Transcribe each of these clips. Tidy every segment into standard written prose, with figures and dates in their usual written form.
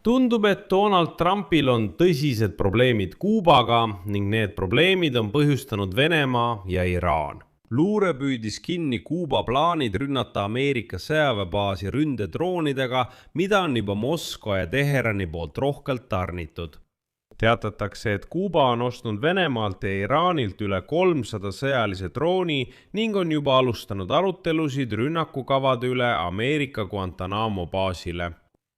Tundub, et Donald Trumpil on tõsised probleemid Kuubaga ning need probleemid on põhjustanud Venemaa ja Iraan. Luure püüdis kinni Kuuba plaanid rünnata Ameerika sõjaväebaasi ründedroonidega, mida on juba Moskva ja Teherani poolt rohkelt tarnitud. Teatatakse, et Kuuba on ostnud Venemaalt ja Iraanilt üle 300 sõjalise drooni ning on juba alustanud arutelusid rünnakukavade üle Ameerika Guantanamo baasile.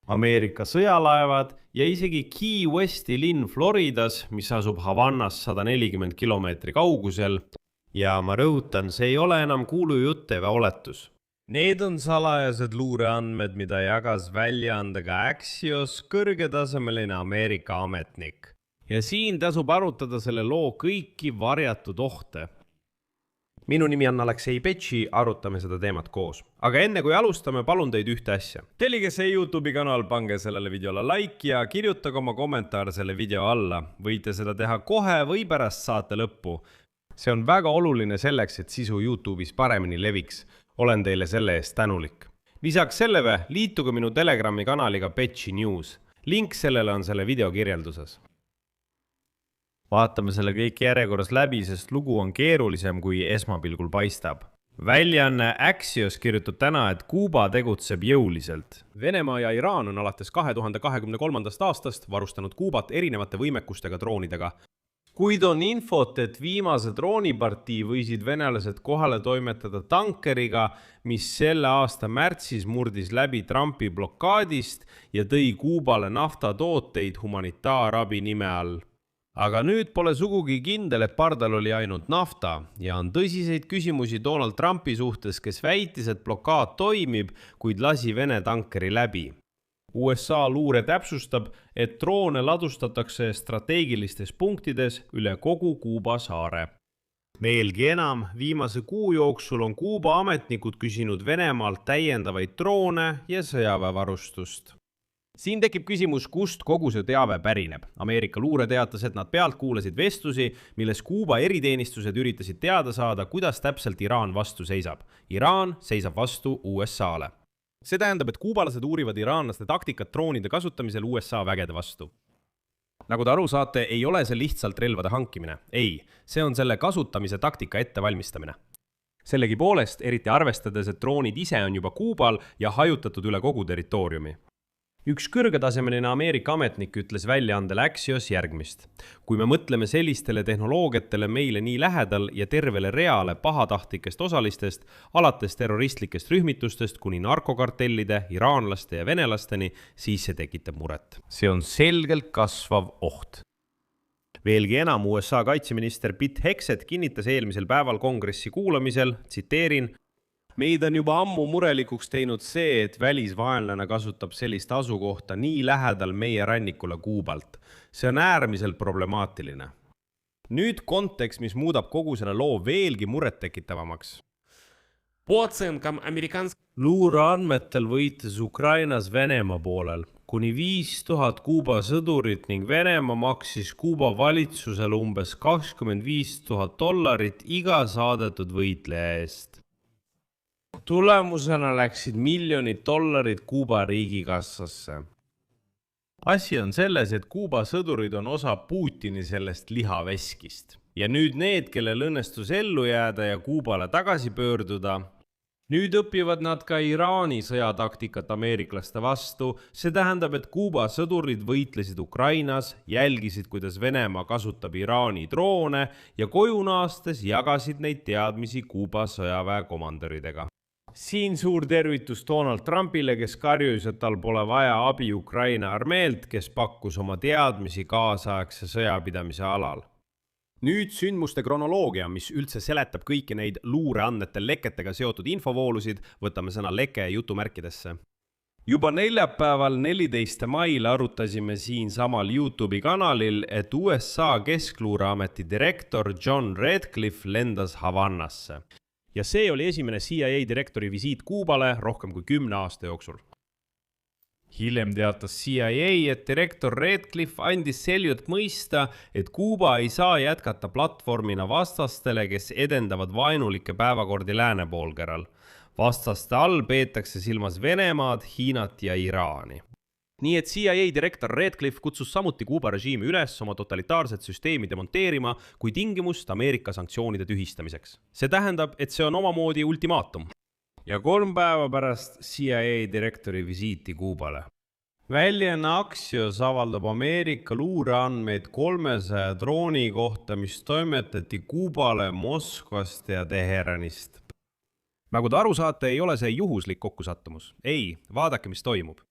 Ameerika sõjalaevad ja isegi Key Westi linn Floridas, mis asub Havannas 140 kilomeetri kaugusel, ja ma rõhutan, see ei ole enam kuulujutt ega oletus. Need on salajased luureandmed, mida jagas väljaandega Axios kõrgetasemeline Ameerika ametnik. Ja siin tasub arutada selle loo kõiki varjatud ohte. Minu nimi on Aleksei Petši, arutame seda teemat koos. Aga enne kui alustame, palun teid ühte asja. Tellige see YouTube'i kanal, pange sellele videole like ja kirjutage oma kommentaar selle video alla. Võite seda teha kohe või pärast saate lõppu. See on väga oluline selleks, et sisu YouTube'is paremini leviks. Olen teile selle eest tänulik. Lisaks sellele liituge minu Telegrami kanaliga Petši News. Link sellele on selle video kirjelduses. Vaatame selle kõik järjekorras läbi, sest lugu on keerulisem kui esmapilgul paistab. Väljaanne Axios kirjutab täna, et Kuuba tegutseb jõuliselt. Venemaa ja Iraan on alates 2023. aastast varustanud Kuubat erinevate võimekustega droonidega. Kuid on infot, et viimase droonipartii võisid venelased kohale toimetada tankeriga, mis selle aasta märtsis murdis läbi Trumpi blokaadist ja tõi Kuubale naftatooteid humanitaarabi nime all. Aga nüüd pole sugugi kindel, et pardal oli ainult nafta ja on tõsiseid küsimusi Donald Trumpi suhtes, kes väitis, et blokaad toimib, kuid lasi Vene tankeri läbi. USA luure täpsustab, et droone ladustatakse strateegilistes punktides üle kogu Kuuba saare. Veelgi enam, viimase kuu jooksul on Kuuba ametnikud küsinud Venemaalt täiendavaid droone ja sõjaväevarustust. Siin tekib küsimus, kust kogu see teave pärineb. Ameerika luure teatas, et nad pealt kuulasid vestlusi, milles Kuuba eriteenistused üritasid teada saada, kuidas täpselt Iraan vastu seisab. Iraan seisab vastu USA-le. See tähendab, et kuubalased uurivad iraanlaste taktikat droonide kasutamisel USA vägede vastu. Nagu te aru saate, ei ole see lihtsalt relvade hankimine. Ei, see on selle kasutamise taktika ettevalmistamine. Sellegi poolest, eriti arvestades, et droonid ise on juba Kuubal ja hajutatud üle kogu territooriumi. Üks kõrgetasemeline Ameerika ametnik ütles väljaandele Axios järgmist. Kui me mõtleme sellistele tehnoloogiatele meile nii lähedal ja tervele reale pahatahtlikest osalistest, alates terroristlikest rühmitustest kuni narkokartellide, iraanlaste ja venelasteni, siis see tekitab muret. See on selgelt kasvav oht. Veelgi enam, USA kaitseminister Pete Hegseth kinnitas eelmisel päeval kongressi kuulamisel, tsiteerin, meid on juba ammu murelikuks teinud see, et välisvaenlane kasutab sellist asukohta nii lähedal meie rannikule Kuubalt. See on äärmiselt problemaatiline. Nüüd kontekst, mis muudab kogu selle loo veelgi murettekitavamaks. Luureandmetel võitles Ukrainas Venemaa poolel. Kuni 5000 Kuuba sõdurit ning Venemaa maksis Kuuba valitsusele umbes $25 000 iga saadetud võitleja eest. Tulemusena läksid miljonid dollarid Kuuba riigikassasse. Asi on selles, et Kuuba sõdurid on osa Putini sellest lihaveskist. Ja nüüd need, kellel õnnestus ellu jääda ja Kuubale tagasi pöörduda, nüüd õpivad nad ka Iraani sõjataktikat ameeriklaste vastu. See tähendab, et Kuuba sõdurid võitlesid Ukrainas, jälgisid, kuidas Venemaa kasutab Iraani droone ja koju naastes jagasid neid teadmisi Kuuba sõjaväekomandoridega. Siin suur tervitus Donald Trumpile, kes karjus, et tal pole vaja abi Ukraina armeelt, kes pakkus oma teadmisi kaasaegse sõjapidamise alal. Nüüd sündmuste kronoloogia, mis üldse seletab kõiki neid luureandmete leketega seotud infovoolusid, võtame sõna leke jutumärkidesse. Juba neljapäeval 14. mail arutasime siin samal YouTube'i kanalil, et USA Keskluureameti direktor John Redcliffe lendas Havannasse. Ja see oli esimene CIA direktori visiit Kuubale rohkem kui 10 aasta jooksul. Hiljem teatas CIA, et direktor Redcliffe andis selgelt mõista, et Kuuba ei saa jätkata platvormina vastastele, kes edendavad vaenulikke päevakordi läänepoolkeral. Vastaste all peetakse silmas Venemaad, Hiinat ja Iraani. nii et CIA direktor Redcliffe kutsus samuti Kuuba režiimi üles oma totalitaarset süsteemi demonteerima kui tingimust Ameerika sanktsioonide tühistamiseks. See tähendab, et see on omamoodi ultimaatum. Ja 3 päeva pärast CIA direktori visiiti Kuubale. Väljen Axios avaldab Ameerika luureandmeid 300 drooni kohta, mis toimetati Kuubale Moskvast ja Teheranist. Nagu te aru saate, ei ole see juhuslik kokkusattumus. Ei, vaadake, mis toimub.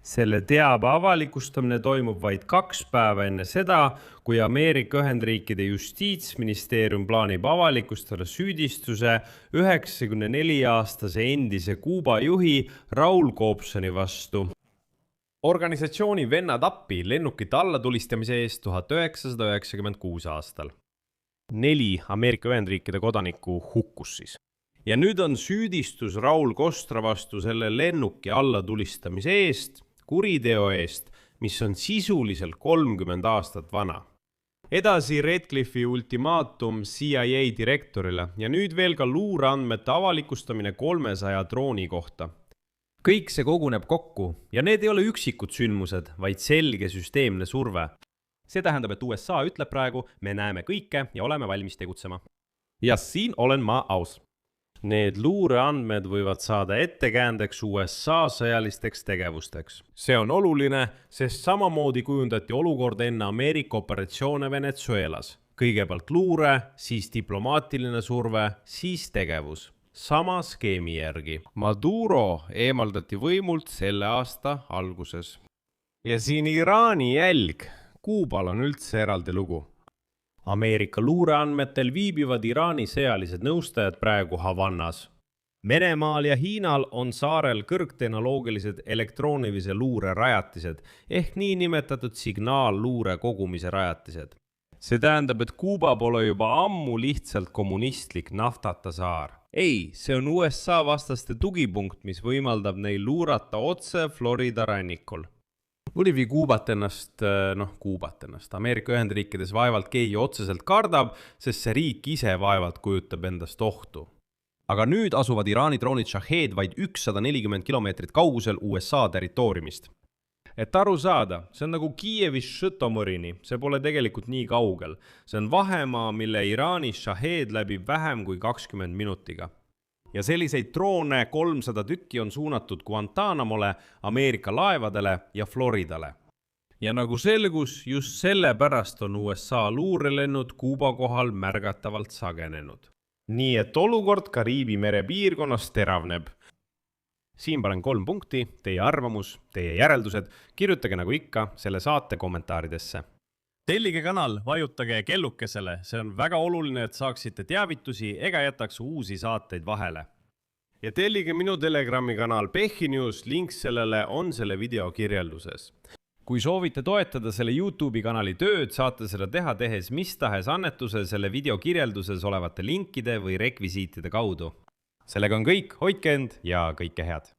Selle teabe avalikustamine toimub vaid 2 päeva enne seda, kui Ameerika Ühendriikide justiitsministeerium plaanib avalikustada süüdistuse 94-aastase endise Kuuba juhi Raul Cobsoni vastu. Organisatsiooni venna tappi lennukite allatulistamise eest 1996 aastal. 4 Ameerika Ühendriikide kodanikku hukkus siis. Ja nüüd on süüdistus Raul Kostra vastu selle lennuki allatulistamise eest, kuriteo eest, mis on sisuliselt 30 aastat vana. Edasi Redcliffe'i ultimaatum CIA direktorile ja nüüd veel ka luureandmete avalikustamine 300 drooni kohta. Kõik see koguneb kokku ja need ei ole üksikud sündmused, vaid selge süsteemne surve. See tähendab, et USA ütleb praegu, me näeme kõike ja oleme valmis tegutsema. Ja siin olen ma aus. Need luureandmed võivad saada ettekäändeks USA sõjalisteks tegevusteks. See on oluline, sest samamoodi kujundati olukord enne Ameerika operatsioone Venezuelas. Kõigepealt luure, siis diplomaatiline surve, siis tegevus. Sama skeemi järgi. Maduro eemaldati võimult selle aasta alguses. Ja siin Iraani jälg. Kuubal on üldse eraldi lugu. Ameerika luureandmetel viibivad Iraani sõjalised nõustajad praegu Havannas. Venemaal ja Hiinal on saarel kõrgtehnoloogilised elektroonilise luure rajatised ehk niinimetatud signaalluure kogumise rajatised. See tähendab, et Kuuba pole juba ammu lihtsalt kommunistlik naftata saar. Ei, see on USA vastaste tugipunkt, mis võimaldab neil luurata otse Florida rannikul. Muidugi Kuubat ennast. Ameerika Ühendriikides vaevalt keegi otseselt kardab, sest see riik ise vaevalt kujutab endast ohtu. Aga nüüd asuvad Iraani droonid Shahed vaid 140 kilomeetrit kaugusel USA territooriumist. Et aru saada, see on nagu Kiievist Žõtomõrini, see pole tegelikult nii kaugel. See on vahemaa, mille Iraani Shahed läbib vähem kui 20 minutiga. Ja selliseid droone 300 tükki on suunatud Guantanamole, Ameerika laevadele ja Floridale. Ja nagu selgus, just sellepärast on USA luurelennud Kuuba kohal märgatavalt sagenenud. Nii et olukord Kariibi mere piirkonnas teravneb. Siin panen 3 punkti, teie arvamus, teie järeldused, kirjutage nagu ikka selle saate kommentaaridesse. Tellige kanal, vajutage kellukesele, see on väga oluline, et saaksite teavitusi ega jätaks uusi saateid vahele. Ja tellige minu Telegrami kanal Pechi News, link sellele on selle video kirjelduses. Kui soovite toetada selle YouTube'i kanali tööd, saate seda teha tehes mis tahes annetuse selle video kirjelduses olevate linkide või rekvisiitide kaudu. Sellega on kõik, hoidke end ja kõike head!